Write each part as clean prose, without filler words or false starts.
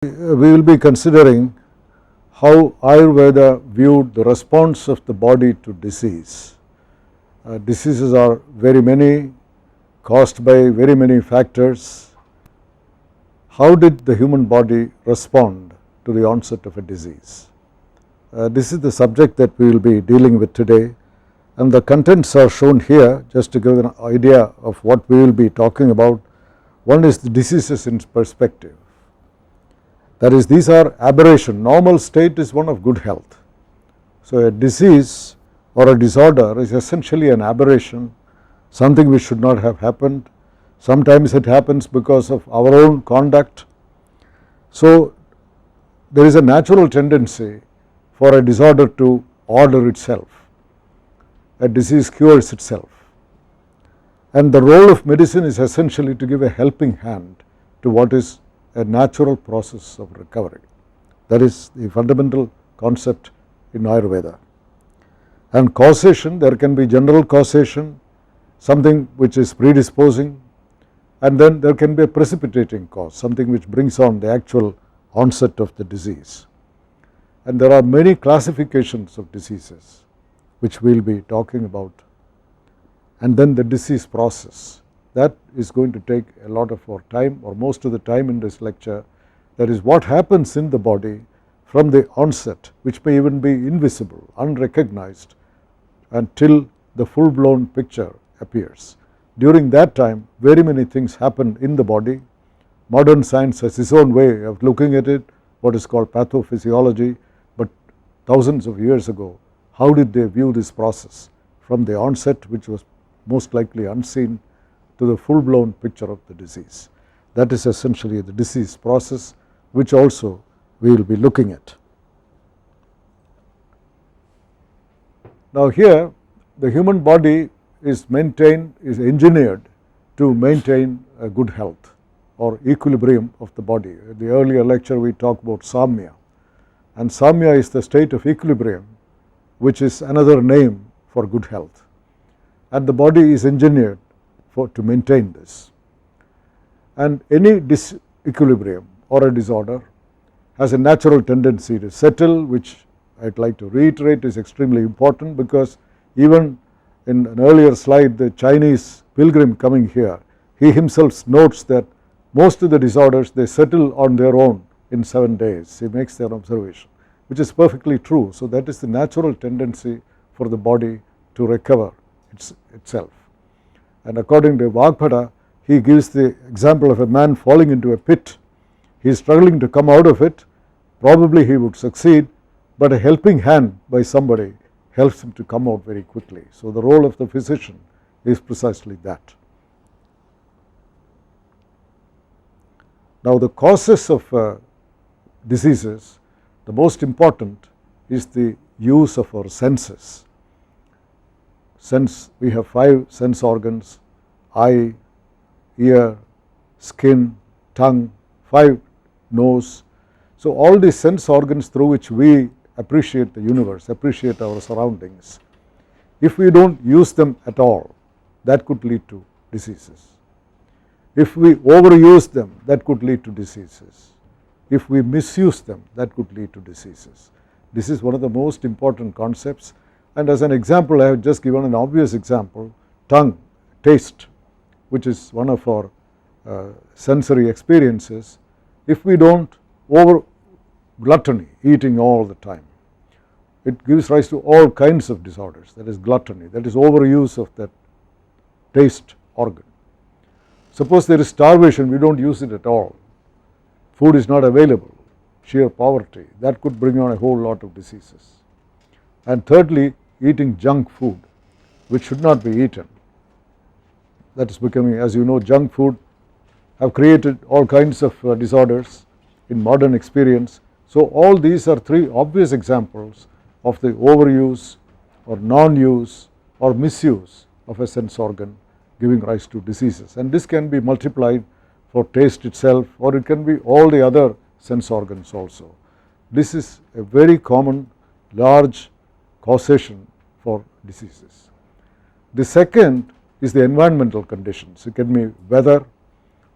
We will be considering how Ayurveda viewed the response of the body to disease. Diseases are very many, caused by very many factors. How did the human body respond to the onset of a disease? This is the subject that we will be dealing with today, and the contents are shown here just to give an idea of what we will be talking about. One is the diseases in perspective. That is, these are aberration. Normal state is one of good health. So a disease or a disorder is essentially an aberration, something which should not have happened. Sometimes it happens because of our own conduct. So there is a natural tendency for a disorder to order itself. A disease cures itself. And the role of medicine is essentially to give a helping hand to what is a natural process of recovery. That is the fundamental concept in Ayurveda. And causation, there can be general causation, something which is predisposing, and then there can be a precipitating cause, something which brings on the actual onset of the disease. And there are many classifications of diseases which we will be talking about. And then the disease process. That is going to take a lot of our time, or most of the time in this lecture. That is what happens in the body from the onset, which may even be invisible, unrecognized, until the full blown picture appears. During that time, very many things happen in the body. Modern science has its own way of looking at it, what is called pathophysiology, but thousands of years ago, how did they view this process from the onset, which was most likely unseen, to the full blown picture of the disease? That is essentially the disease process, which also we will be looking at. Now here the human body is engineered to maintain a good health or equilibrium of the body. In the earlier lecture we talked about samya, and samya is the state of equilibrium, which is another name for good health, and the body is engineered to maintain this. And any disequilibrium or a disorder has a natural tendency to settle, which I would like to reiterate is extremely important, because even in an earlier slide, the Chinese pilgrim coming here, he himself notes that most of the disorders, they settle on their own in 7 days. He makes that observation, which is perfectly true. So that is the natural tendency for the body to recover itself. And according to Vagpada, he gives the example of a man falling into a pit. He is struggling to come out of it. Probably he would succeed, but a helping hand by somebody helps him to come out very quickly. So the role of the physician is precisely that. Now the causes of diseases, the most important is the use of our senses. We have 5 sense organs: eye, ear, skin, tongue, 5 nose. So all these sense organs through which we appreciate the universe, appreciate our surroundings, if we don't use them at all, that could lead to diseases. If we overuse them, that could lead to diseases. If we misuse them, that could lead to diseases. This is one of the most important concepts. And as an example, I have just given an obvious example: tongue, taste, which is one of our sensory experiences. If we don't gluttony, eating all the time, it gives rise to all kinds of disorders. That is gluttony, that is overuse of that taste organ. Suppose there is starvation, we don't use it at all. Food is not available, sheer poverty, that could bring on a whole lot of diseases. And thirdly, eating junk food, which should not be eaten. That is becoming, as you know, junk food have created all kinds of disorders in modern experience. So all these are 3 obvious examples of the overuse or non-use or misuse of a sense organ giving rise to diseases. And this can be multiplied for taste itself, or it can be all the other sense organs also. This is a very common large causation for diseases. The second is the environmental conditions. It can be weather,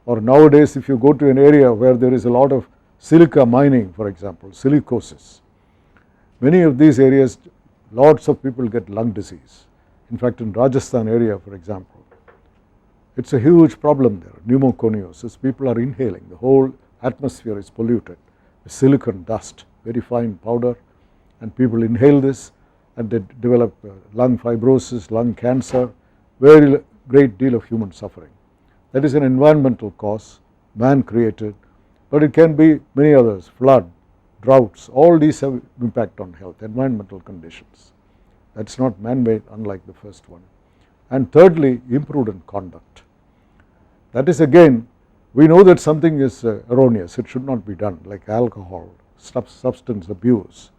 or nowadays if you go to an area where there is a lot of silica mining for example, silicosis. Many of these areas, lots of people get lung disease. In fact, in Rajasthan area for example, it is a huge problem there, pneumoconiosis. People are inhaling, the whole atmosphere is polluted with silicon dust, very fine powder, and people inhale this and they develop lung fibrosis, lung cancer, very great deal of human suffering. That is an environmental cause, man created, but it can be many others, flood, droughts, all these have impact on health, environmental conditions. That is not man-made, unlike the first one. And thirdly, imprudent conduct. That is again, we know that something is erroneous, it should not be done, like alcohol, substance abuse.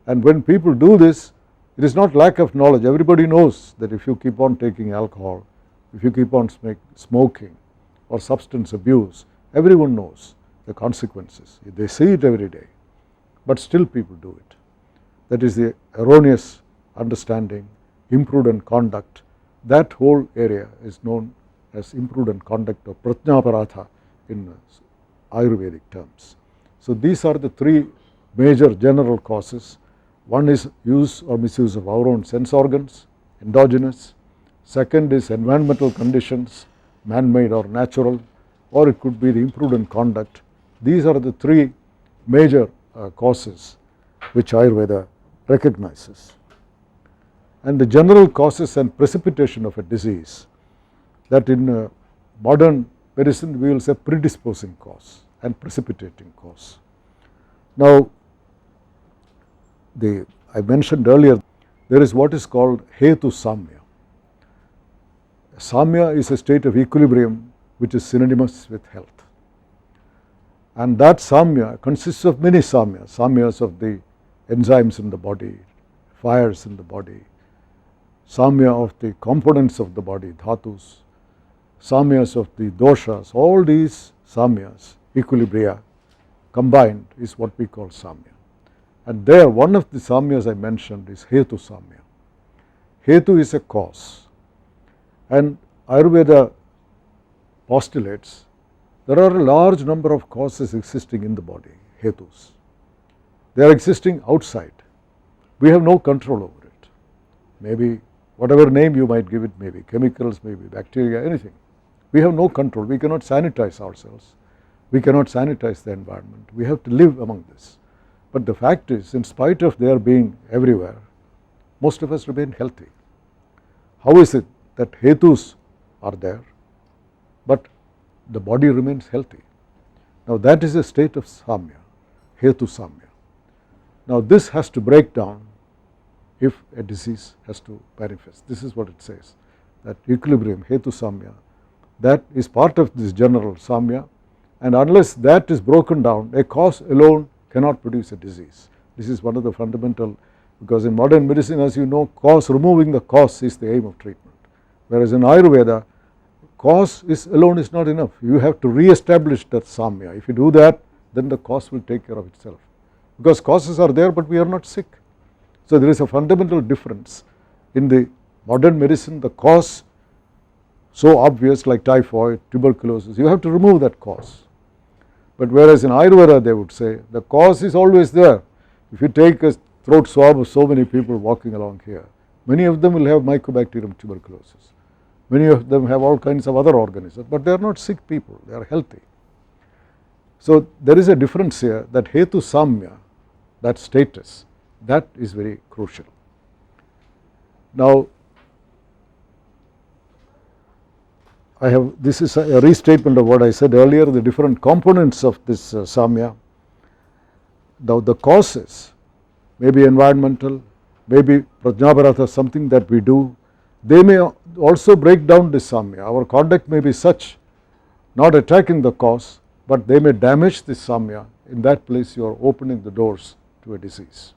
And when people do this, it is not lack of knowledge. Everybody knows that if you keep on taking alcohol, if you keep on smoking or substance abuse, everyone knows the consequences. They see it every day, but still people do it. That is the erroneous understanding, imprudent conduct. That whole area is known as imprudent conduct or prajnaparatha in Ayurvedic terms. So these are the three major general causes. One is use or misuse of our own sense organs, endogenous. Second is environmental conditions, man-made or natural, or it could be the imprudent conduct. These are the three major causes which Ayurveda recognizes. And the general causes and precipitation of a disease, that in modern medicine we will say predisposing cause and precipitating cause. Now, I mentioned earlier, there is what is called hetu samya. Samya is a state of equilibrium which is synonymous with health. And that samya consists of many samyas, samyas of the enzymes in the body, fires in the body, samya of the components of the body, dhatus, samyas of the doshas. All these samyas, equilibria combined is what we call samya. And there one of the samyas I mentioned is hetu samya. Hetu is a cause, and Ayurveda postulates there are a large number of causes existing in the body, hetus. They are existing outside. We have no control over it. Maybe whatever name you might give it, maybe chemicals, maybe bacteria, anything. We have no control. We cannot sanitize ourselves. We cannot sanitize the environment. We have to live among this. But the fact is, in spite of their being everywhere, most of us remain healthy. How is it that hetus are there, but the body remains healthy? Now that is a state of samya, hetu samya. Now this has to break down if a disease has to manifest. This is what it says, that equilibrium, hetu samya, that is part of this general samya, and unless that is broken down, a cause alone cannot produce a disease. This is one of the fundamental, because in modern medicine, as you know, removing the cause is the aim of treatment. Whereas in Ayurveda, cause alone is not enough. You have to re-establish that samya. If you do that, then the cause will take care of itself. Because causes are there, but we are not sick. So there is a fundamental difference. In the modern medicine, the cause so obvious like typhoid, tuberculosis, you have to remove that cause. But whereas in Ayurveda they would say the cause is always there. If you take a throat swab of so many people walking along here, many of them will have mycobacterium tuberculosis. Many of them have all kinds of other organisms, but they are not sick people, they are healthy. So there is a difference here, that hetu samya, that status, that is very crucial. Now this is a restatement of what I said earlier, the different components of this samya. Now the causes may be environmental, maybe prajnaparatha, something that we do. They may also break down this samya. Our conduct may be such, not attacking the cause, but they may damage this samya. In that place you are opening the doors to a disease.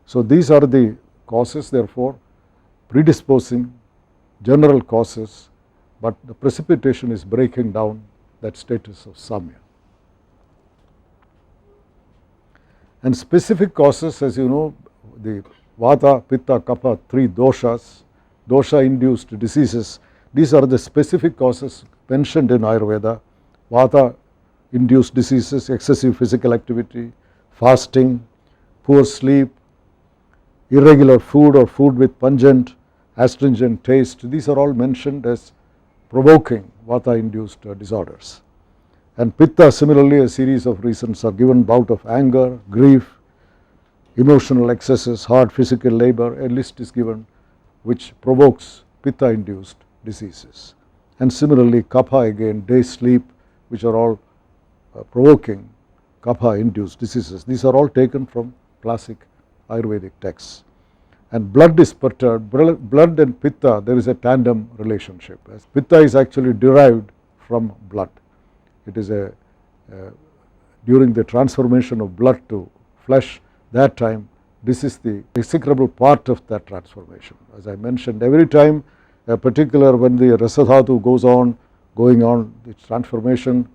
So these are the causes, therefore, predisposing, general causes, but the precipitation is breaking down that status of samya. And specific causes, as you know, the vata, pitta, kapha, three doshas, dosha induced diseases, these are the specific causes mentioned in Ayurveda. Vata induced diseases, excessive physical activity, fasting, poor sleep, irregular food or food with pungent, astringent taste. These are all mentioned as provoking vata induced disorders. And pitta, similarly, a series of reasons are given: bout of anger, grief, emotional excesses, hard physical labor. A list is given which provokes pitta induced diseases. And similarly kapha, again, day sleep, which are all provoking kapha induced diseases. These are all taken from classic Ayurvedic texts. And blood is perturbed. Blood and pitta, there is a tandem relationship, as pitta is actually derived from blood. It is during the transformation of blood to flesh, that time this is the execrable part of that transformation. As I mentioned, every time a particular, when the rasadhatu going on its transformation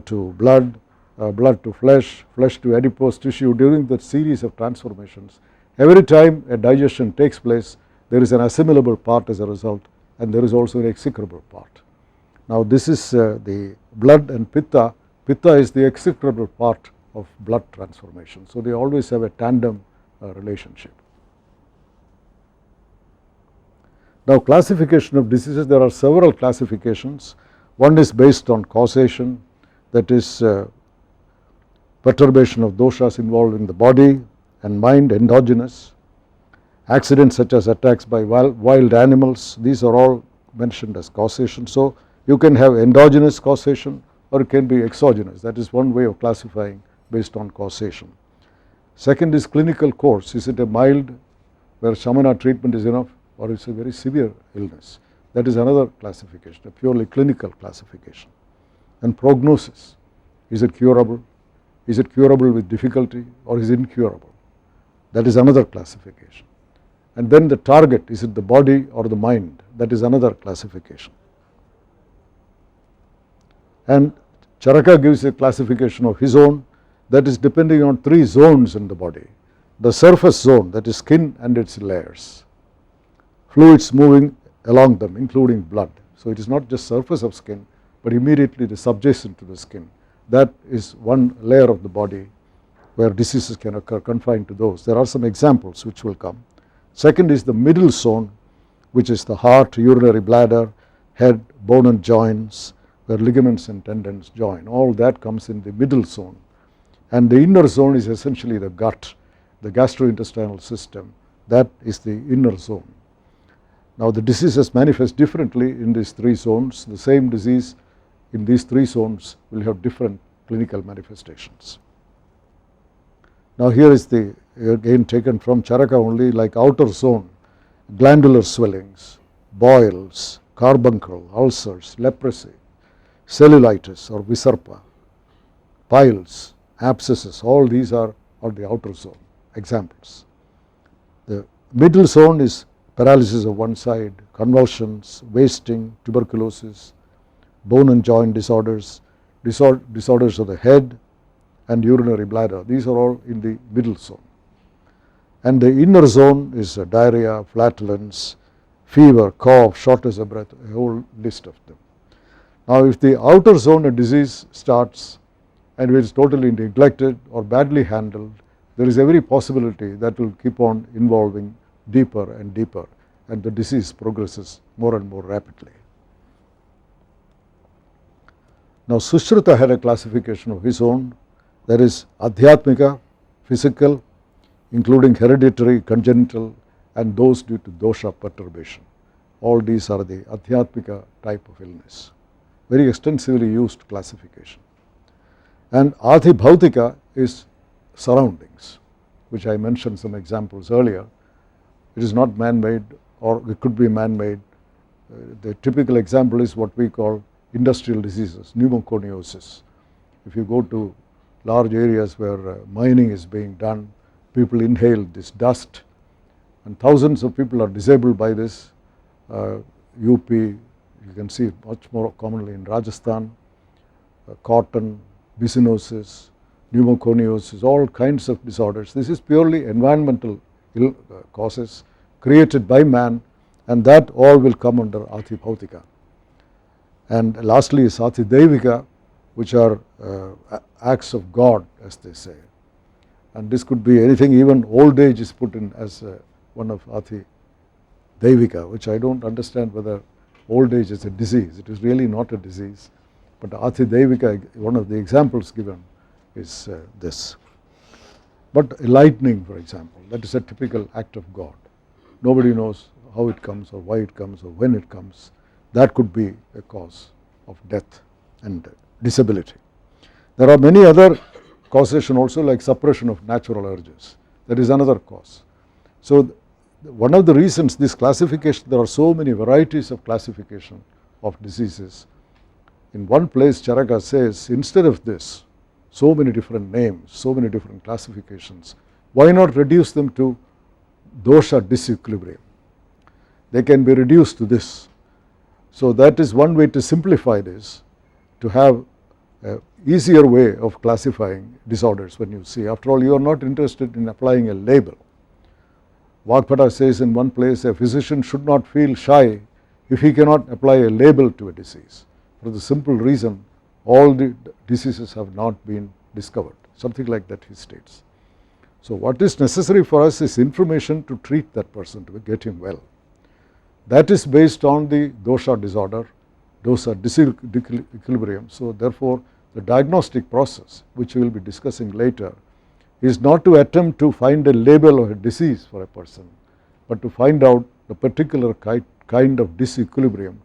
to blood, blood to flesh, flesh to adipose tissue, during that series of transformations, every time a digestion takes place, there is an assimilable part as a result, and there is also an execrable part. Now this is the blood and pitta. Pitta is the execrable part of blood transformation. So they always have a tandem relationship. Now classification of diseases, there are several classifications. One is based on causation, that is perturbation of doshas involving the body and mind, endogenous. Accidents such as attacks by wild animals, these are all mentioned as causation. So you can have endogenous causation or it can be exogenous. That is one way of classifying based on causation. Second is clinical course. Is it a mild where shamana treatment is enough, or it's a very severe illness? That is another classification, a purely clinical classification. And prognosis, is it curable? Is it curable with difficulty, or is it incurable? That is another classification. And then the target, is it the body or the mind? That is another classification. And Charaka gives a classification of his own, that is depending on three zones in the body. The surface zone, that is skin and its layers, fluids moving along them including blood. So it is not just surface of skin, but immediately the subjacent to the skin. That is one layer of the body where diseases can occur, confined to those. There are some examples which will come. Second is the middle zone, which is the heart, urinary bladder, head, bone and joints, where ligaments and tendons join. All that comes in the middle zone. And the inner zone is essentially the gut, the gastrointestinal system. That is the inner zone. Now the diseases manifest differently in these three zones. The same disease in these three zones will have different clinical manifestations. Now here is the, again taken from Charaka only, like outer zone, glandular swellings, boils, carbuncle, ulcers, leprosy, cellulitis or visarpa, piles, abscesses, all these are the outer zone examples. The middle zone is paralysis of one side, convulsions, wasting, tuberculosis, bone and joint disorders, disorders of the head and urinary bladder. These are all in the middle zone. And the inner zone is diarrhea, flatulence, fever, cough, shortness of breath, a whole list of them. Now if the outer zone a disease starts and it is totally neglected or badly handled, there is every possibility that will keep on involving deeper and deeper, and the disease progresses more and more rapidly. Now Sushruta had a classification of his own, that is adhyatmika, physical, including hereditary, congenital and those due to dosha perturbation. All these are the adhyatmika type of illness, very extensively used classification. And adhibhautika is surroundings, which I mentioned some examples earlier. It is not man-made, or it could be man-made. The typical example is what we call industrial diseases, pneumoconiosis. If you go to large areas where mining is being done, people inhale this dust and thousands of people are disabled by this. UP, you can see it much more commonly in Rajasthan, cotton, byssinosis, pneumoconiosis, all kinds of disorders. This is purely environmental causes created by man, and that all will come under adhibhautika. And lastly is adhideivika, which are acts of God, as they say. And this could be anything, even old age is put in as one of Ati Devika, which I don't understand whether old age is a disease. It is really not a disease, but Ati Devika, one of the examples given is this. But lightning, for example, that is a typical act of God. Nobody knows how it comes or why it comes or when it comes. That could be a cause of death and disability. There are many other causation also, like suppression of natural urges. That is another cause. So one of the reasons this classification, there are so many varieties of classification of diseases. In one place Charaka says, instead of this, so many different names, so many different classifications, why not reduce them to dosha disequilibrium? They can be reduced to this. So that is one way to simplify this, to have an easier way of classifying disorders when you see. After all, you are not interested in applying a label. Vagpada says in one place, a physician should not feel shy if he cannot apply a label to a disease, for the simple reason all the diseases have not been discovered, something like that he states. So what is necessary for us is information to treat that person, to get him well. That is based on the dosha disorder, dosha disequilibrium. So therefore the diagnostic process, which we will be discussing later, is not to attempt to find a label or a disease for a person, but to find out the particular kind of disequilibrium,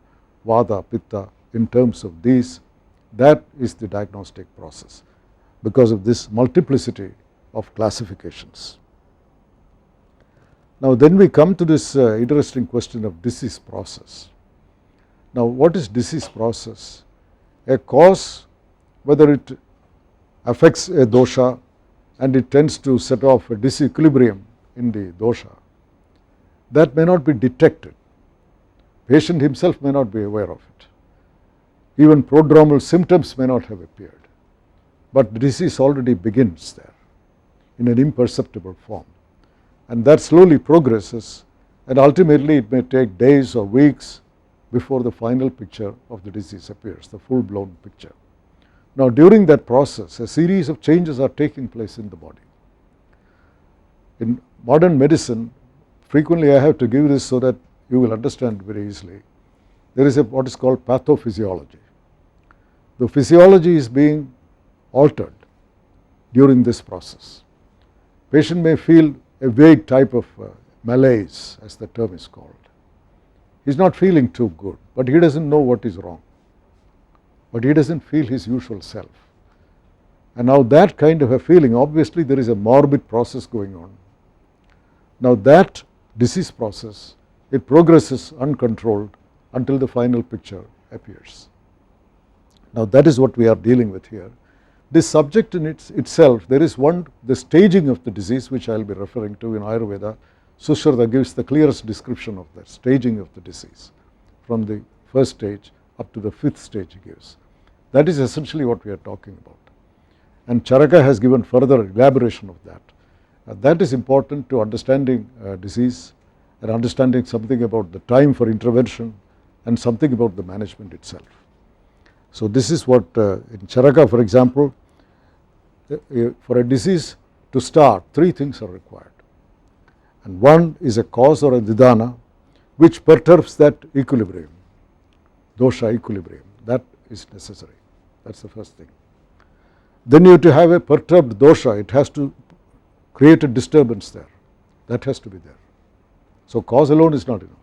vata, pitta, in terms of these. That is the diagnostic process, because of this multiplicity of classifications. Now then we come to this interesting question of disease process. Now what is disease process? A cause, whether it affects a dosha and it tends to set off a disequilibrium in the dosha, that may not be detected. Patient himself may not be aware of it. Even prodromal symptoms may not have appeared, but the disease already begins there in an imperceptible form, and that slowly progresses, and ultimately it may take days or weeks before the final picture of the disease appears, the full blown picture. Now during that process, a series of changes are taking place in the body. In modern medicine, frequently I have to give this so that you will understand very easily. There is what is called pathophysiology. The physiology is being altered during this process. Patient may feel a vague type of malaise, as the term is called. He is not feeling too good, but he does not know what is wrong, but he does not feel his usual self. And now that kind of a feeling, obviously there is a morbid process going on. Now that disease process, it progresses uncontrolled until the final picture appears. Now that is what we are dealing with here. This subject in itself, there is the staging of the disease, which I will be referring to in Ayurveda. Sushruta gives the clearest description of that staging of the disease, from the first stage up to the fifth stage he gives. That is essentially what we are talking about. And Charaka has given further elaboration of that. That is important to understanding disease and understanding something about the time for intervention and something about the management itself. So this is what in Charaka, for example, for a disease to start, three things are required. And one is a cause or a nidana which perturbs that equilibrium, dosha equilibrium. That is necessary. That is the first thing. Then you have to have a perturbed dosha. It has to create a disturbance there. That has to be there. So cause alone is not enough.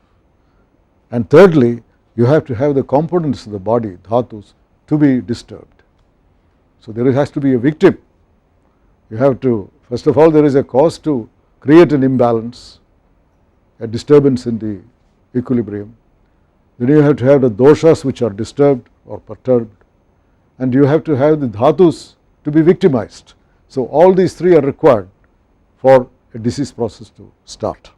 And thirdly, you have to have the components of the body, dhatus, to be disturbed. So there has to be a victim. You have to, first of all, there is a cause to create an imbalance, a disturbance in the equilibrium. Then you have to have the doshas which are disturbed or perturbed, and you have to have the dhatus to be victimized. So all these three are required for a disease process to start.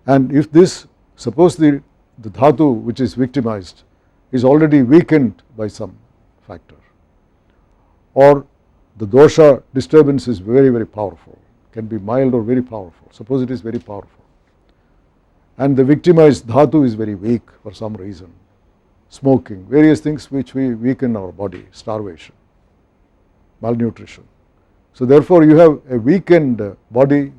And if this, suppose the dhatu which is victimized is already weakened by some factor, or the dosha disturbance is very, very powerful, can be mild or very powerful. Suppose it is very powerful, and the victimized dhatu is very weak for some reason, smoking, various things which we weaken our body, starvation, malnutrition. So therefore, you have a weakened body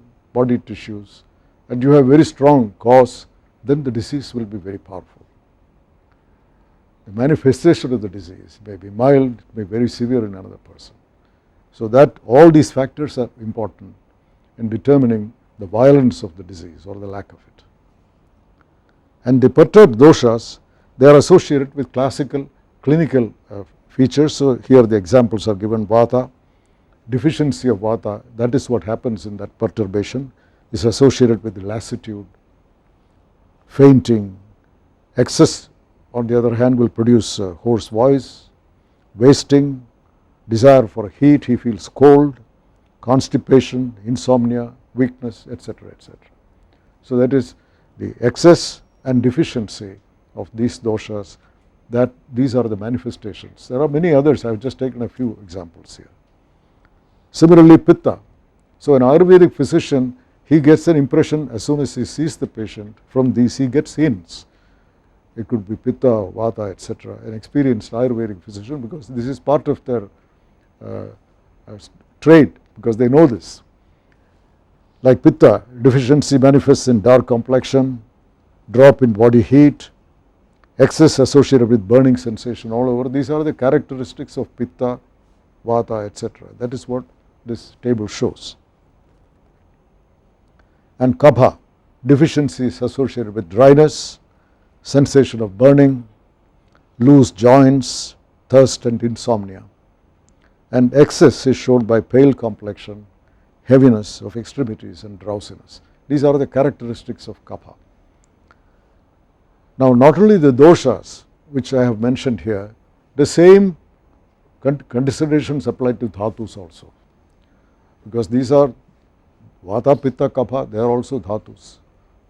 tissues, and you have very strong cause, then the disease will be very powerful. The manifestation of the disease may be mild, may be very severe in another person. So that all these factors are important in determining the violence of the disease or the lack of it. And the perturbed doshas, they are associated with classical clinical features. So here the examples are given. Vata, deficiency of vata, that is what happens in that perturbation, is associated with lassitude, fainting. Excess, on the other hand, will produce hoarse voice, wasting, desire for heat, he feels cold, constipation, insomnia, weakness, etc., etc. So that is the excess and deficiency of these doshas, that these are the manifestations. There are many others, I have just taken a few examples here. Similarly, pitta. So an Ayurvedic physician, he gets an impression as soon as he sees the patient. From these he gets hints. It could be pitta, vata, etc. An experienced Ayurvedic physician, because this is part of their trade, because they know this. Like pitta, deficiency manifests in dark complexion, drop in body heat, excess associated with burning sensation all over. These are the characteristics of pitta, vata, etc. That is what this table shows. And kapha, deficiency is associated with dryness, sensation of burning, loose joints, thirst and insomnia. And excess is shown by pale complexion, heaviness of extremities and drowsiness. These are the characteristics of kapha. Now, not only the doshas which I have mentioned here, the same considerations apply to dhatus also, because these are vata, pitta, kapha, they are also dhatus.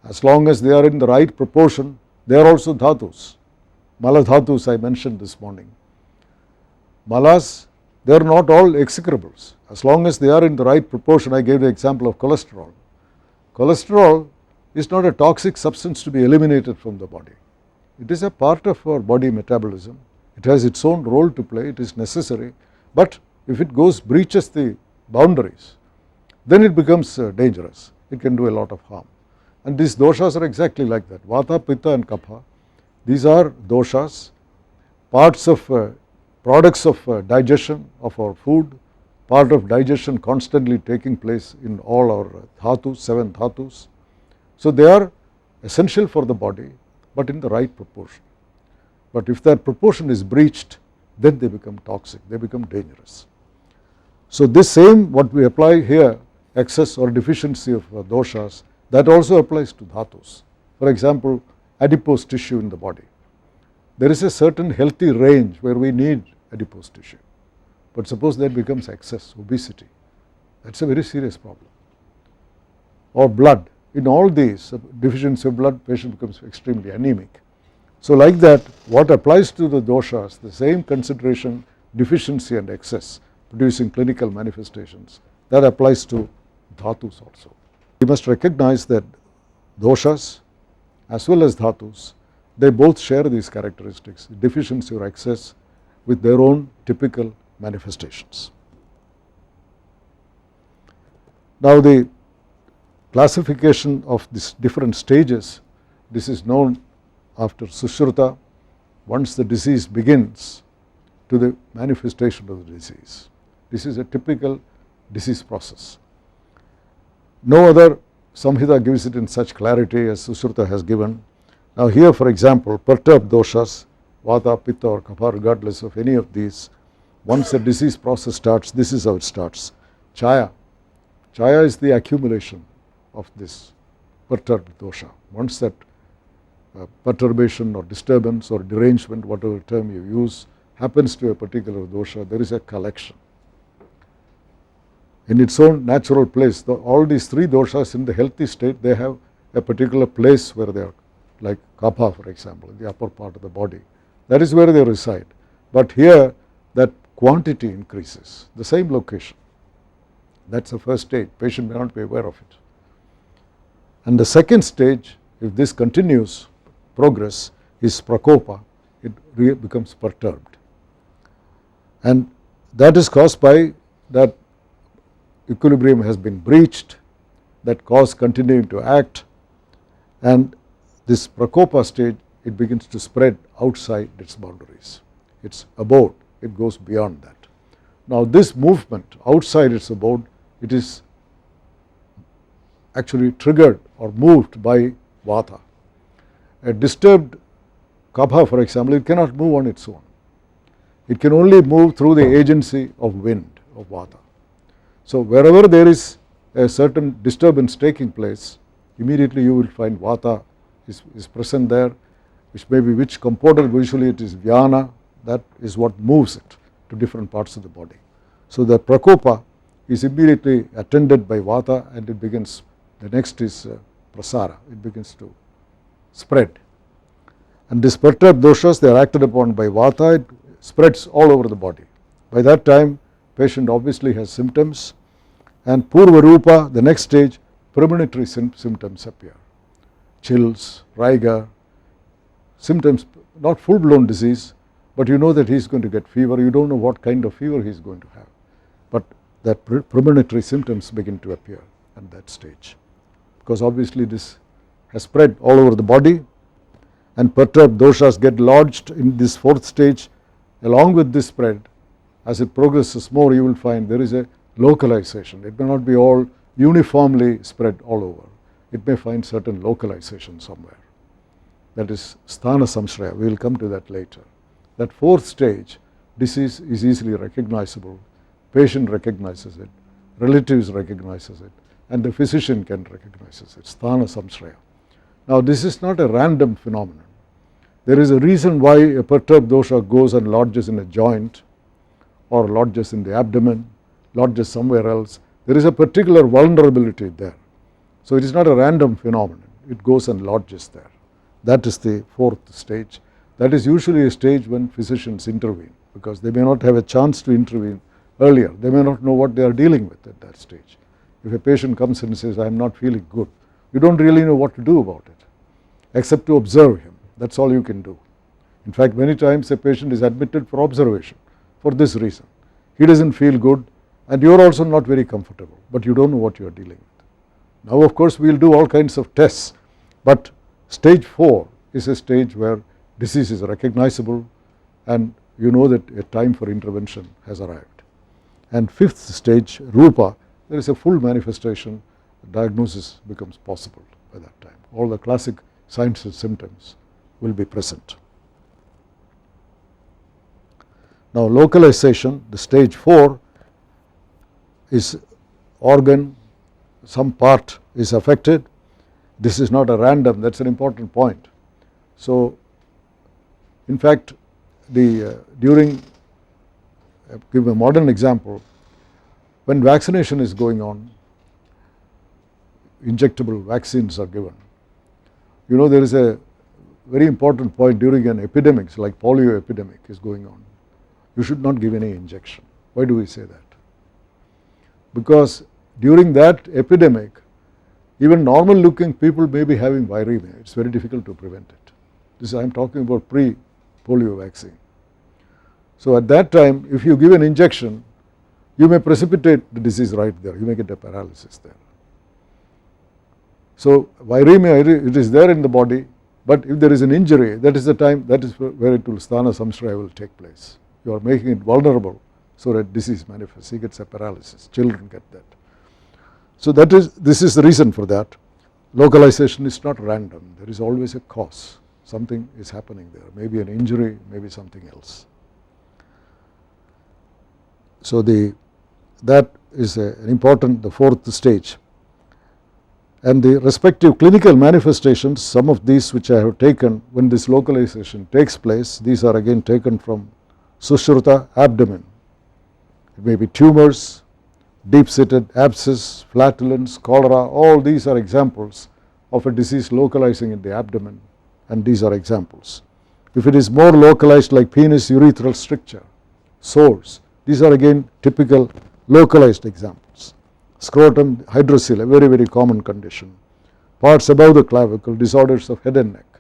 As long as they are in the right proportion, they are also dhatus. Mala dhatus I mentioned this morning. Malas, they are not all execrables. As long as they are in the right proportion, I gave the example of cholesterol. Cholesterol is not a toxic substance to be eliminated from the body. It is a part of our body metabolism. It has its own role to play, it is necessary, but if it breaches the boundaries, then it becomes dangerous. It can do a lot of harm. And these doshas are exactly like that. Vata, pitta and kapha, these are doshas, parts of products of digestion of our food, part of digestion constantly taking place in all our dhatus, 7 dhatus. So they are essential for the body, but in the right proportion. But if that proportion is breached, then they become toxic, they become dangerous. So this same what we apply here, excess or deficiency of doshas, that also applies to dhatus. For example, adipose tissue in the body. There is a certain healthy range where we need adipose tissue, but suppose that becomes excess, obesity, that is a very serious problem. Or blood, in all these, deficiency of blood, patient becomes extremely anemic. So like that, what applies to the doshas, the same consideration, deficiency and excess producing clinical manifestations, that applies to dhatus also. We must recognize that doshas as well as dhatus, they both share these characteristics, deficiency or excess, with their own typical manifestations. Now the classification of these different stages, this is known after Sushruta, once the disease begins to the manifestation of the disease. This is a typical disease process. No other Samhita gives it in such clarity as Sushruta has given. Now here, for example, perturbed doshas, vata, pitta or kapha, regardless of any of these, once the disease process starts, this is how it starts. Chaya. Chaya is the accumulation of this perturbed dosha. Once that perturbation or disturbance or derangement, whatever term you use, happens to a particular dosha, there is a collection. In its own natural place, all these 3 doshas in the healthy state, they have a particular place where they are, like kapha for example, the upper part of the body. That is where they reside. But here that quantity increases, the same location. That is the first stage, patient may not be aware of it. And the second stage, if this continues, progress, is prakopa, it becomes perturbed, and that is caused by that equilibrium has been breached, that cause continuing to act, and this Prakopa stage, it begins to spread outside its boundaries. Its abode, it goes beyond that. Now this movement outside its abode, it is actually triggered or moved by Vata. A disturbed Kapha, for example, it cannot move on its own. It can only move through the agency of wind, of Vata. So wherever there is a certain disturbance taking place, immediately you will find Vata is present there, which may be which component. Usually it is Vyana, that is what moves it to different parts of the body. So the Prakopa is immediately attended by Vata, and it begins, the next is Prasara, it begins to spread. And these perturbed doshas, they are acted upon by Vata, it spreads all over the body. By that time, patient obviously has symptoms, and Purva Rupa, the next stage, premonitory symptoms appear. Chills, rigor, symptoms, not full blown disease, but you know that he is going to get fever. You don't know what kind of fever he is going to have, but that premonitory symptoms begin to appear at that stage, because obviously this has spread all over the body, and perturbed doshas get lodged in this fourth stage. Along with this spread, as it progresses more, you will find there is a localization. It may not be all uniformly spread all over. It may find certain localization somewhere. That is sthana samshraya. We will come to that later. That fourth stage, disease is easily recognizable. Patient recognizes it, relatives recognizes it, and the physician can recognize it. Sthana samshraya. Now this is not a random phenomenon. There is a reason why a perturbed dosha goes and lodges in a joint, or lodges in the abdomen, lodges somewhere else. There is a particular vulnerability there. So it is not a random phenomenon. It goes and lodges there. That is the fourth stage. That is usually a stage when physicians intervene, because they may not have a chance to intervene earlier. They may not know what they are dealing with at that stage. If a patient comes in and says, I am not feeling good, you don't really know what to do about it, except to observe him. That's all you can do. In fact, many times a patient is admitted for observation for this reason. He doesn't feel good, and you are also not very comfortable, but you don't know what you are dealing with. Now of course we will do all kinds of tests, but stage 4 is a stage where disease is recognizable, and you know that a time for intervention has arrived. And fifth stage, Rupa, there is a full manifestation, diagnosis becomes possible by that time. All the classic signs and symptoms will be present. Now localization, the stage 4 is organ, some part is affected. This is not a random, that is an important point. So in fact, during, give a modern example, when vaccination is going on, injectable vaccines are given. You know, there is a very important point during an epidemic, like polio epidemic is going on. You should not give any injection. Why do we say that? Because during that epidemic, even normal looking people may be having viremia. It is very difficult to prevent it. This I am talking about pre-polio vaccine. So at that time, if you give an injection, you may precipitate the disease right there. You may get a paralysis there. So viremia, it is there in the body, but if there is an injury, that is the time, that is where it will, sthana samshraya will take place. You are making it vulnerable so that disease manifests. He gets a paralysis. Children get that. So that is, this is the reason for that. Localization is not random. There is always a cause. Something is happening there. Maybe an injury, maybe something else. So that is an important, the fourth stage. And the respective clinical manifestations, some of these which I have taken when this localization takes place, these are again taken from Sushruta, abdomen. It may be tumors, deep-seated abscess, flatulence, cholera, all these are examples of a disease localizing in the abdomen, and these are examples. If it is more localized like penis urethral stricture, sores, these are again typical localized examples. Scrotum hydrocele, a very, very common condition. Parts above the clavicle, disorders of head and neck,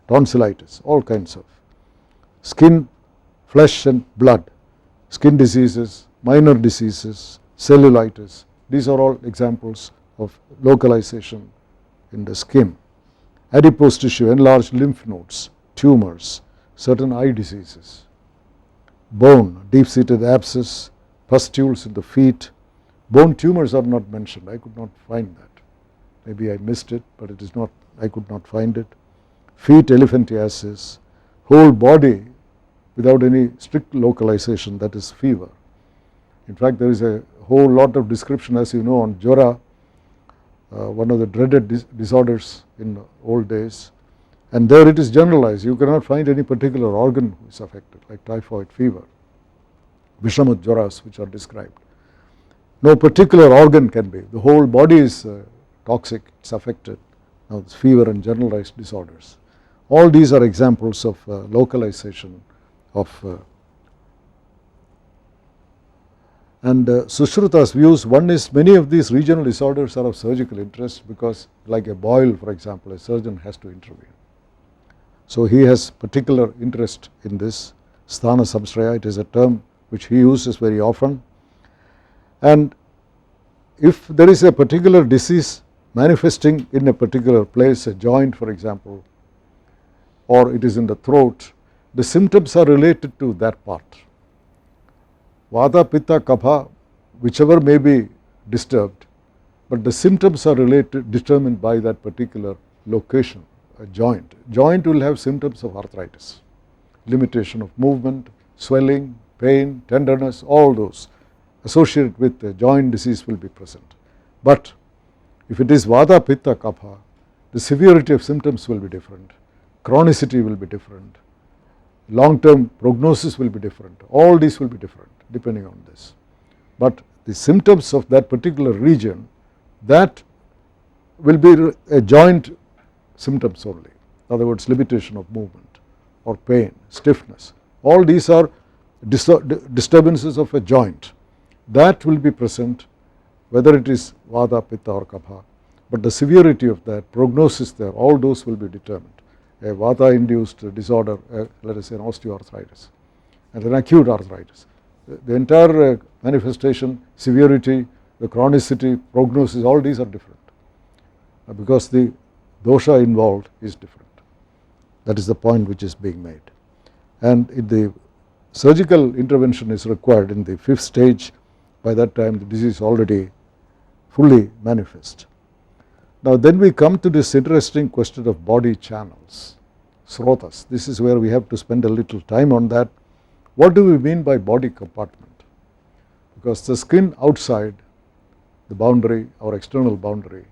tonsillitis, all kinds of. skin, flesh and blood, skin diseases, minor diseases, cellulitis, these are all examples of localization in the skin. Adipose tissue, enlarged lymph nodes, tumors, certain eye diseases, bone, deep-seated abscess, pustules in the feet. Bone tumors are not mentioned, I could not find that. Maybe I missed it, but it is not, I could not find it. Feet, elephantiasis, whole body without any strict localization, that is fever. In fact, there is a whole lot of description, as you know, on Jora, one of the dreaded disorders in old days, and there it is generalized. You cannot find any particular organ which is affected, like typhoid fever, Vishamut Joras which are described. No particular organ can be, the whole body is toxic, it is affected. Now this fever and generalized disorders. All these are examples of localization of and Sushruta's views. One is, many of these regional disorders are of surgical interest, because like a boil, for example, a surgeon has to intervene. So he has particular interest in this. Sthana samshraya, it is a term which he uses very often. And if there is a particular disease manifesting in a particular place, a joint for example, or it is in the throat, the symptoms are related to that part. Vata, Pitta, Kapha, whichever may be disturbed, but the symptoms are determined by that particular location, a joint. Joint will have symptoms of arthritis, limitation of movement, swelling, pain, tenderness, all those associated with the joint disease will be present. But if it is Vata, Pitta, Kapha, the severity of symptoms will be different, chronicity will be different, long-term prognosis will be different, all these will be different depending on this. But the symptoms of that particular region, that will be a joint symptoms only, in other words limitation of movement or pain, stiffness, all these are disturbances of a joint, that will be present whether it is Vata, Pitta or Kapha, but the severity of that, prognosis there, all those will be determined. A Vata induced disorder, let us say an osteoarthritis and an acute arthritis, the entire manifestation, severity, the chronicity, prognosis, all these are different, because the dosha involved is different. That is the point which is being made. And the surgical intervention is required in the 5th stage. By that time the disease is already fully manifest. Now then we come to this interesting question of body channels, srotas. This is where we have to spend a little time on that. What do we mean by body compartment? Because the skin outside the boundary, our external boundary,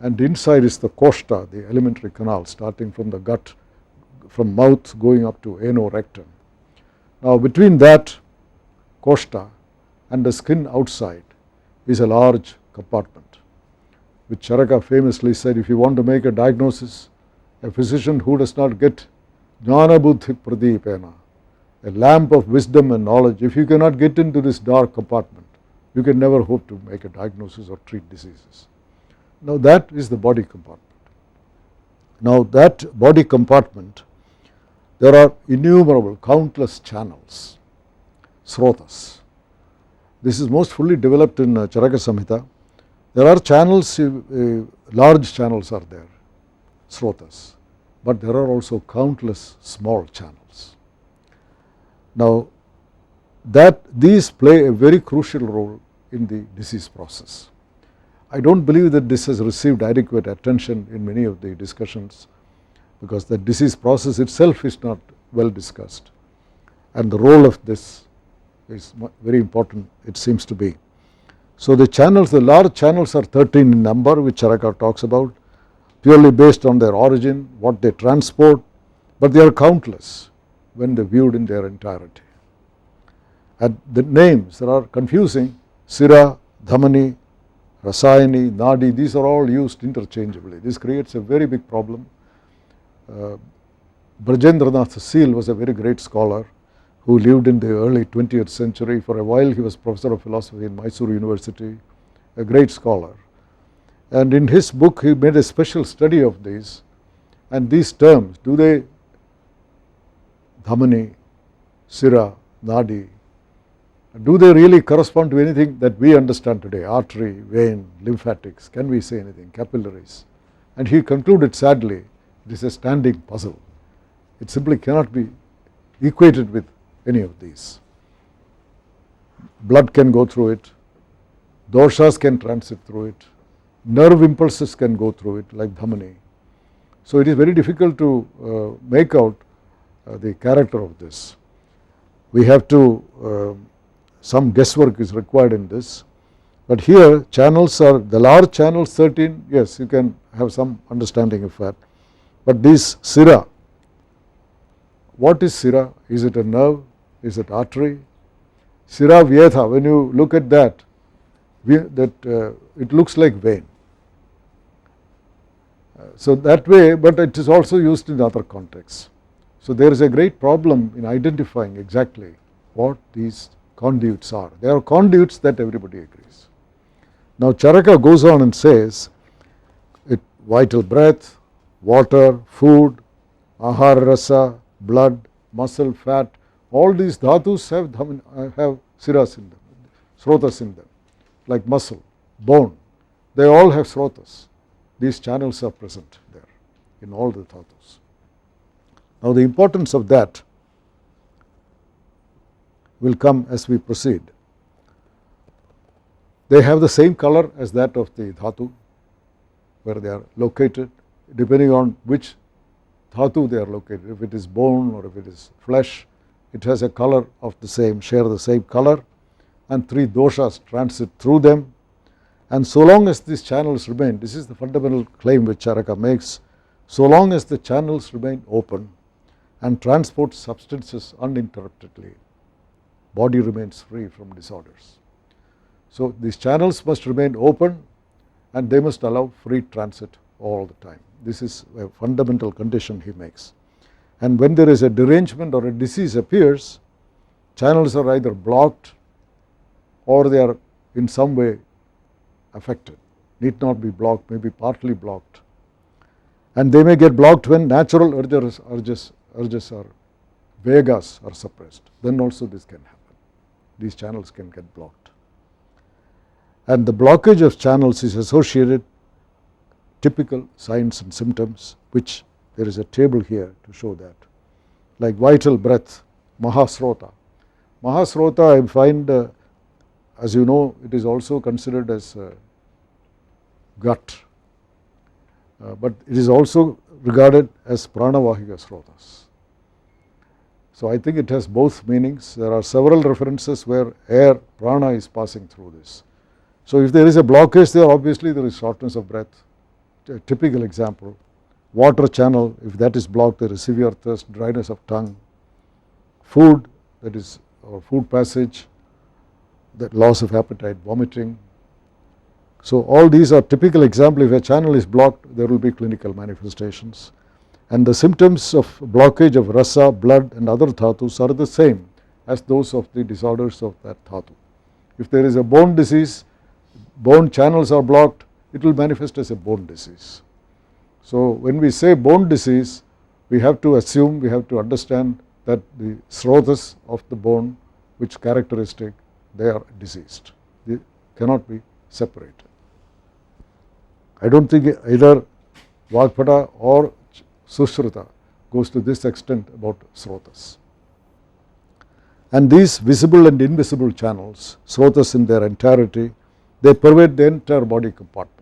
and inside is the koshta, the alimentary canal, starting from the gut, from mouth going up to ano-rectum. Now between that koshta and the skin outside is a large compartment, which Charaka famously said, if you want to make a diagnosis, a physician who does not get jnana buddhi pradipena, a lamp of wisdom and knowledge, if you cannot get into this dark compartment, you can never hope to make a diagnosis or treat diseases. Now that is the body compartment. Now that body compartment, there are innumerable, countless channels, srotas. This is most fully developed in Charaka Samhita. There are channels, large channels are there, srotas, but there are also countless small channels. Now that these play a very crucial role in the disease process. I don't believe that this has received adequate attention in many of the discussions, because the disease process itself is not well discussed, and the role of this is very important, it seems to be. So the channels, the large channels are 13 in number, which Charaka talks about, purely based on their origin, what they transport, but they are countless when they viewed in their entirety. And the names that are confusing, Sira, Dhamani, Rasayani, Nadi, these are all used interchangeably. This creates a very big problem. Brajendranath Seal was a very great scholar who lived in the early 20th century. For a while he was professor of philosophy in Mysore University, a great scholar. And in his book he made a special study of these, and these terms, do they Dhamani, sira, nadi, do they really correspond to anything that we understand today? Artery, vein, lymphatics, can we say anything? Capillaries. And he concluded sadly, it is a standing puzzle. It simply cannot be equated with any of these. Blood can go through it, doshas can transit through it, nerve impulses can go through it like dhamani. So it is very difficult to make out the character of this. We have to, some guesswork is required in this, but here channels are, the large channels 13, yes, you can have some understanding of that, but these sira, what is sira? Is it a nerve? Is it artery? Sira vyetha, when you look at that, it looks like vein. So that way, but it is also used in other contexts. So there is a great problem in identifying exactly what these conduits are. They are conduits that everybody agrees. Now Charaka goes on and says, vital breath, water, food, ahara rasa, blood, muscle, fat, all these dhatus have siras in them, srotas in them, like muscle, bone, they all have srotas. These channels are present there in all the dhatus. Now the importance of that will come as we proceed. They have the same color as that of the dhatu, where they are located, depending on which dhatu they are located. If it is bone or if it is flesh, it has a color of the same, share the same color, and 3 doshas transit through them. And so long as these channels remain, this is the fundamental claim which Charaka makes, so long as the channels remain open and transport substances uninterruptedly, body remains free from disorders. So these channels must remain open and they must allow free transit all the time. This is a fundamental condition he makes. And when there is a derangement or a disease appears, channels are either blocked or they are in some way affected, need not be blocked, may be partly blocked. And they may get blocked when natural urges or vegas are suppressed, then also this can happen. These channels can get blocked. And the blockage of channels is associated typical signs and symptoms, which there is a table here to show that, like vital breath, mahasrota. Mahasrota, I find, as you know, it is also considered as gut, but it is also regarded as pranavahika srotas. So I think it has both meanings. There are several references where air, prana is passing through this. So if there is a blockage there, obviously there is shortness of breath. A typical example, water channel, if that is blocked, there is severe thirst, dryness of tongue. Food, that is food passage, that loss of appetite, vomiting. So all these are typical examples. If a channel is blocked, there will be clinical manifestations. And the symptoms of blockage of rasa, blood and other dhatus are the same as those of the disorders of that dhatu. If there is a bone disease, bone channels are blocked, it will manifest as a bone disease. So when we say bone disease, we have to assume, we have to understand that the srotas of the bone, which characteristic, they are diseased. They cannot be separated. I don't think either Vagpada or Sushruta goes to this extent about srotas. And these visible and invisible channels, srotas in their entirety, they pervade the entire body compartment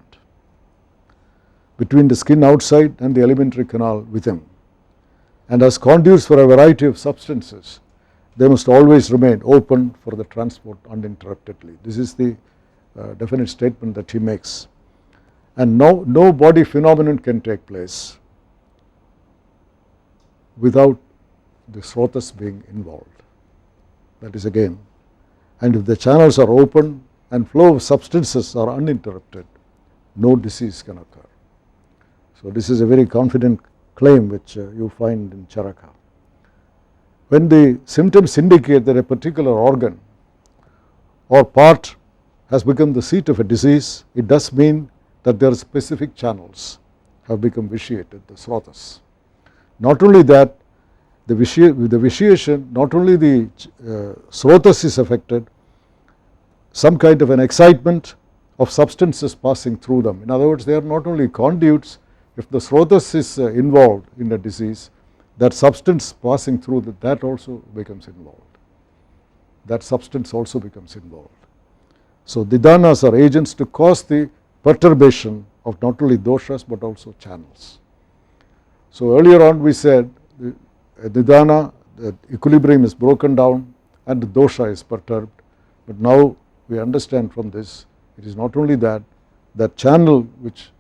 between the skin outside and the alimentary canal within. And as conduits for a variety of substances, they must always remain open for the transport uninterruptedly. This is the definite statement that he makes. And no body phenomenon can take place without the srotas being involved. That is again, and if the channels are open and flow of substances are uninterrupted, no disease can occur. So this is a very confident claim which you find in Charaka. When the symptoms indicate that a particular organ or part has become the seat of a disease, it does mean that there are specific channels have become vitiated, the srotas. Not only that, with the vitiation, not only the srotas is affected, some kind of an excitement of substances passing through them. In other words, they are not only conduits. If the srotas is involved in a disease, that substance passing through that also becomes involved. That substance also becomes involved. So nidanas are agents to cause the perturbation of not only doshas but also channels. So earlier on we said the nidana, the equilibrium is broken down and the dosha is perturbed, but now we understand from this, it is not only that channel which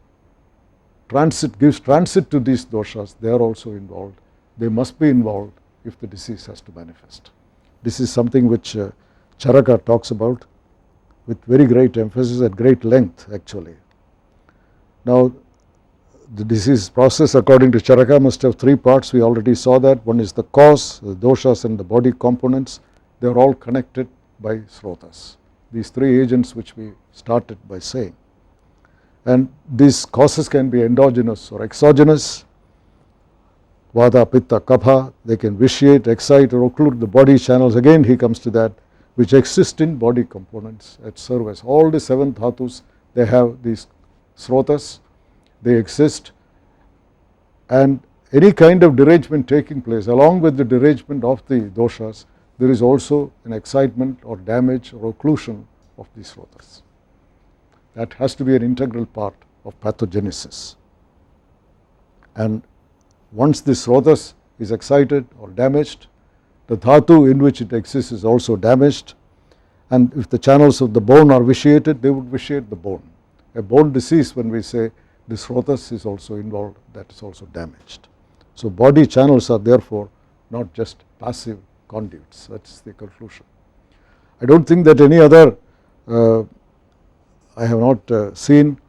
gives transit to these doshas, they are also involved. They must be involved if the disease has to manifest. This is something which Charaka talks about with very great emphasis at great length actually. Now the disease process according to Charaka must have three parts. We already saw that. One is the cause, the doshas and the body components. They are all connected by srotas. These three agents which we started by saying. And these causes can be endogenous or exogenous. Vata, Pitta, Kapha, they can vitiate, excite or occlude the body channels. Again he comes to that, which exist in body components at service. All the 7 dhatus, they have these srotas, they exist, and any kind of derangement taking place along with the derangement of the doshas, there is also an excitement or damage or occlusion of these srotas. That has to be an integral part of pathogenesis. And once this srotas is excited or damaged, the dhatu in which it exists is also damaged, and if the channels of the bone are vitiated, they would vitiate the bone. A bone disease, when we say the srotas is also involved, that is also damaged. So body channels are therefore not just passive conduits. That is the conclusion. I don't think that any other, I have not seen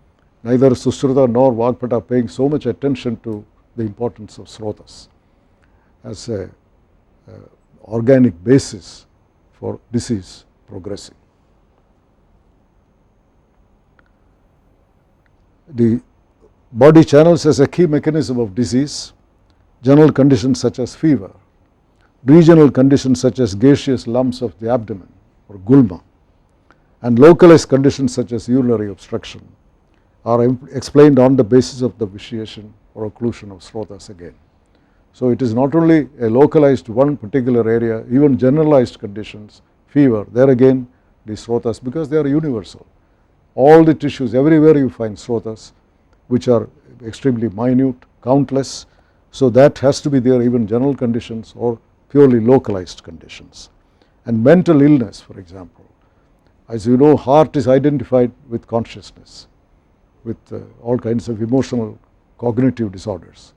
neither Sushruta nor Vagpata paying so much attention to the importance of srotas as a organic basis for disease progressing. The body channels as a key mechanism of disease, general conditions such as fever, regional conditions such as gaseous lumps of the abdomen or gulma, and localized conditions such as urinary obstruction are explained on the basis of the vitiation or occlusion of srotas again. So it is not only a localized one particular area, even generalized conditions, fever, there again the srotas, because they are universal. All the tissues, everywhere you find srotas, which are extremely minute, countless, so that has to be there, even general conditions or purely localized conditions. And mental illness, for example, as you know, heart is identified with consciousness, with all kinds of emotional cognitive disorders,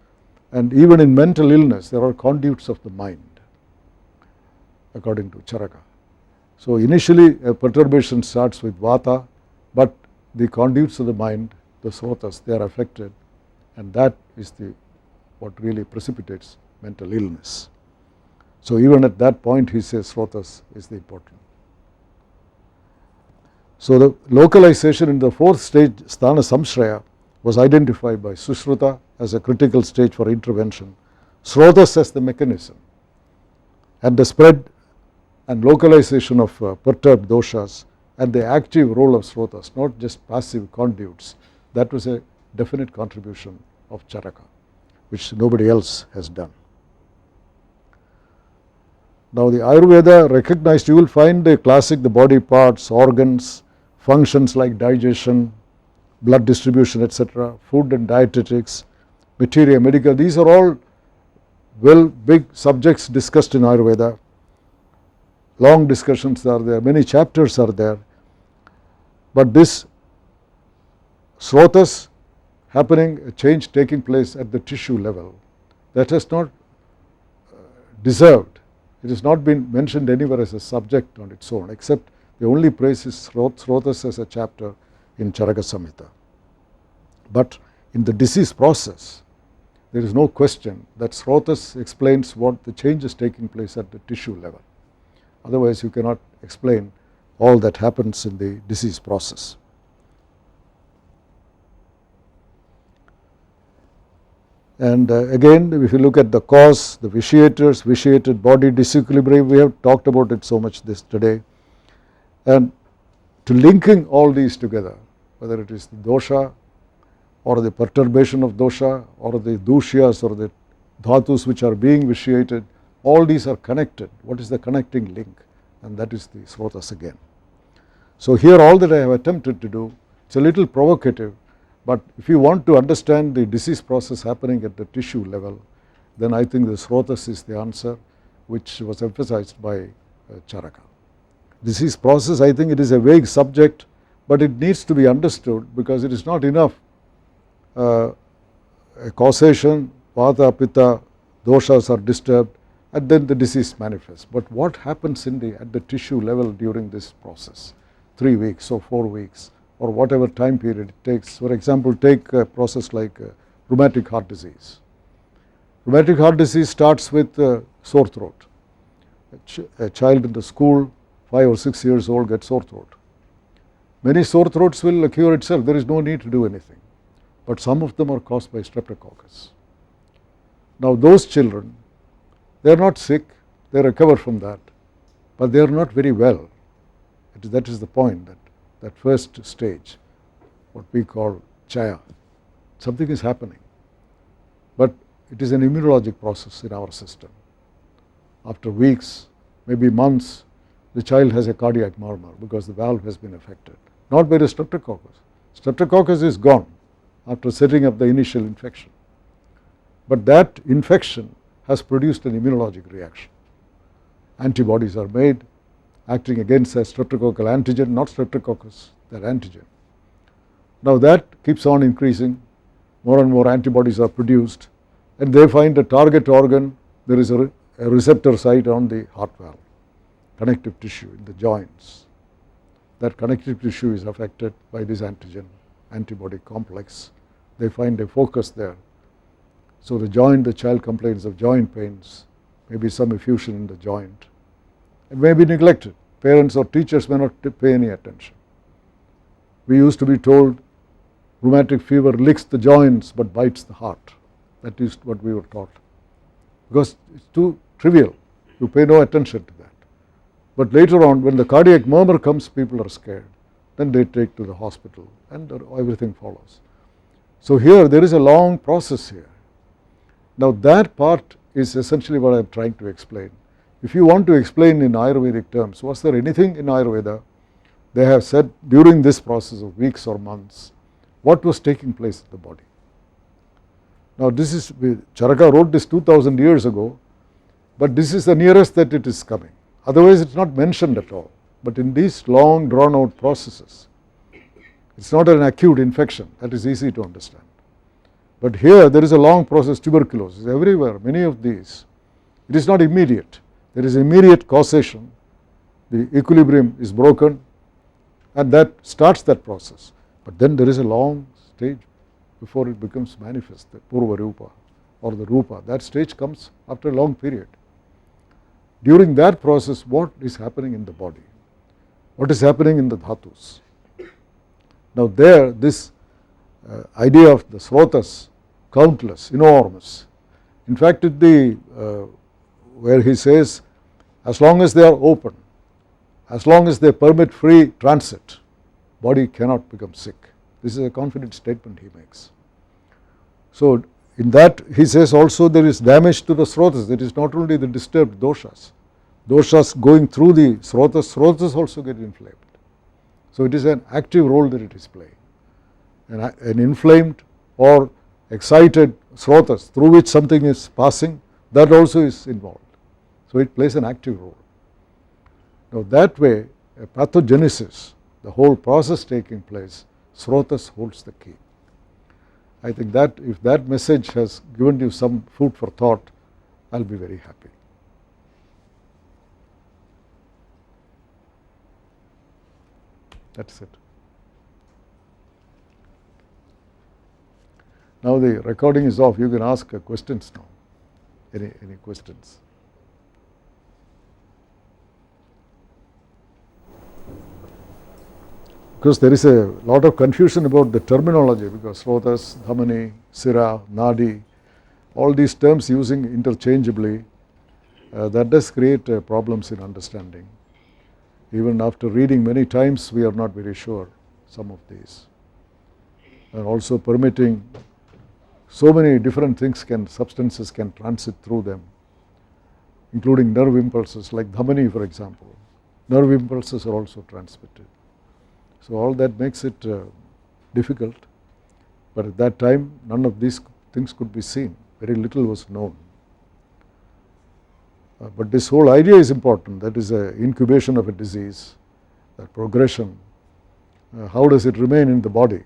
and even in mental illness there are conduits of the mind according to Charaka. So initially a perturbation starts with vata, but the conduits of the mind, the srotas, they are affected, and that is what really precipitates mental illness. So even at that point he says srotas is the important. So the localization in the fourth stage, sthana samshraya, was identified by Sushruta as a critical stage for intervention, srotas as the mechanism, and the spread and localization of perturbed doshas and the active role of srotas, not just passive conduits. That was a definite contribution of Charaka, which nobody else has done. Now the Ayurveda recognized, you will find the classic, the body parts, organs, functions like digestion, blood distribution, etc., food and dietetics, materia medica, these are all big subjects discussed in Ayurveda. Long discussions are there, many chapters are there, but this srotas happening, a change taking place at the tissue level, that has not deserved, it has not been mentioned anywhere as a subject on its own, except the only place is srotas as a chapter in Charaka Samhita. But in the disease process, there is no question that srotas explains what the change is taking place at the tissue level. Otherwise you cannot explain all that happens in the disease process. And again, if you look at the cause, the vitiators, vitiated body disequilibrium, we have talked about it so much this today. And to linking all these together, whether it is the dosha or the perturbation of dosha or the dushyas or the dhatus which are being vitiated, all these are connected. What is the connecting link? And that is the srotas again. So here all that I have attempted to do, it's a little provocative, but if you want to understand the disease process happening at the tissue level, then I think the srotas is the answer, which was emphasized by Charaka. Disease process, I think it is a vague subject, but it needs to be understood, because it is not enough a causation, vata, pitta, doshas are disturbed, and then the disease manifests. But what happens at the tissue level during this process, 3 weeks or 4 weeks or whatever time period it takes. For example, take a process like rheumatic heart disease. Rheumatic heart disease starts with sore throat. A child in the school, 5 or 6 years old, gets sore throat. Many sore throats will cure itself, there is no need to do anything, but some of them are caused by streptococcus. Now those children, they are not sick, they recover from that, but they are not very well. That is the point, that first stage, what we call chaya, something is happening, but it is an immunologic process in our system. After weeks, maybe months, the child has a cardiac murmur because the valve has been affected, not by the streptococcus. Streptococcus is gone after setting up the initial infection, but that infection has produced an immunologic reaction. Antibodies are made acting against a streptococcal antigen, not streptococcus, that antigen. Now that keeps on increasing, more and more antibodies are produced, and they find a target organ, there is a receptor site on the heart valve, connective tissue in the joints. That connective tissue is affected by this antigen, antibody complex. They find a focus there. So the child complains of joint pains, maybe some effusion in the joint. It may be neglected. Parents or teachers may not pay any attention. We used to be told rheumatic fever licks the joints but bites the heart. That is what we were taught, because it's too trivial. You pay no attention to that. But later on, when the cardiac murmur comes, people are scared. Then they take to the hospital and everything follows. So here there is a long process here. Now that part is essentially what I am trying to explain. If you want to explain in Ayurvedic terms, was there anything in Ayurveda they have said during this process of weeks or months, what was taking place in the body? Now this is, Charaka wrote this 2000 years ago, but this is the nearest that it is coming. Otherwise it is not mentioned at all. But in these long drawn out processes, it is not an acute infection, that is easy to understand. But here there is a long process, tuberculosis, everywhere, many of these. It is not immediate. There is immediate causation, the equilibrium is broken, and that starts that process. But then there is a long stage before it becomes manifest, the Purva Rupa or the Rupa. That stage comes after a long period. During that process, what is happening in the body? What is happening in the dhatus? Now there, this idea of the srotas, countless, enormous. In fact, where he says, as long as they are open, as long as they permit free transit, body cannot become sick. This is a confident statement he makes. So in that he says also there is damage to the srotas. It is not only the disturbed doshas. Doshas going through the srotas also get inflamed. So it is an active role that it is playing. An inflamed or excited srotas through which something is passing, that also is involved. So it plays an active role. Now that way, a pathogenesis, the whole process taking place, srotas holds the key. I think that if that message has given you some food for thought, I will be very happy. That is it. Now the recording is off, you can ask questions now. Any questions? Because there is a lot of confusion about the terminology, because srotas, dhamani, sira, nadi, all these terms using interchangeably, that does create problems in understanding. Even after reading many times, we are not very sure some of these. And also permitting so many different things substances can transit through them, including nerve impulses like dhamani, for example. Nerve impulses are also transmitted. So all that makes it difficult, but at that time none of these things could be seen, very little was known. But this whole idea is important, that is a incubation of a disease, that progression, how does it remain in the body,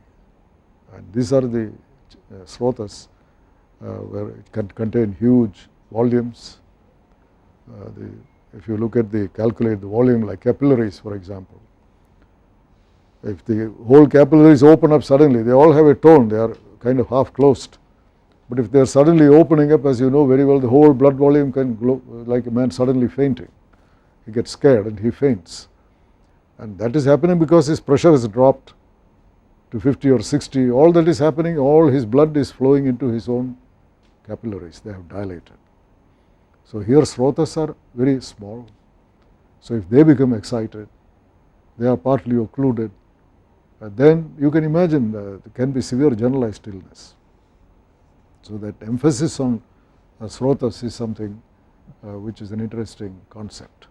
and these are the srotas where it can contain huge volumes. If you look at calculate the volume like capillaries, for example, if the whole capillaries open up suddenly, they all have a tone, they are kind of half closed. But if they are suddenly opening up, as you know very well, the whole blood volume can glow like a man suddenly fainting. He gets scared and he faints. And that is happening because his pressure has dropped to 50 or 60. All that is happening, all his blood is flowing into his own capillaries, they have dilated. So here srotas are very small. So if they become excited, they are partly occluded, then you can imagine there can be severe generalized illness. So that emphasis on srotas is something which is an interesting concept.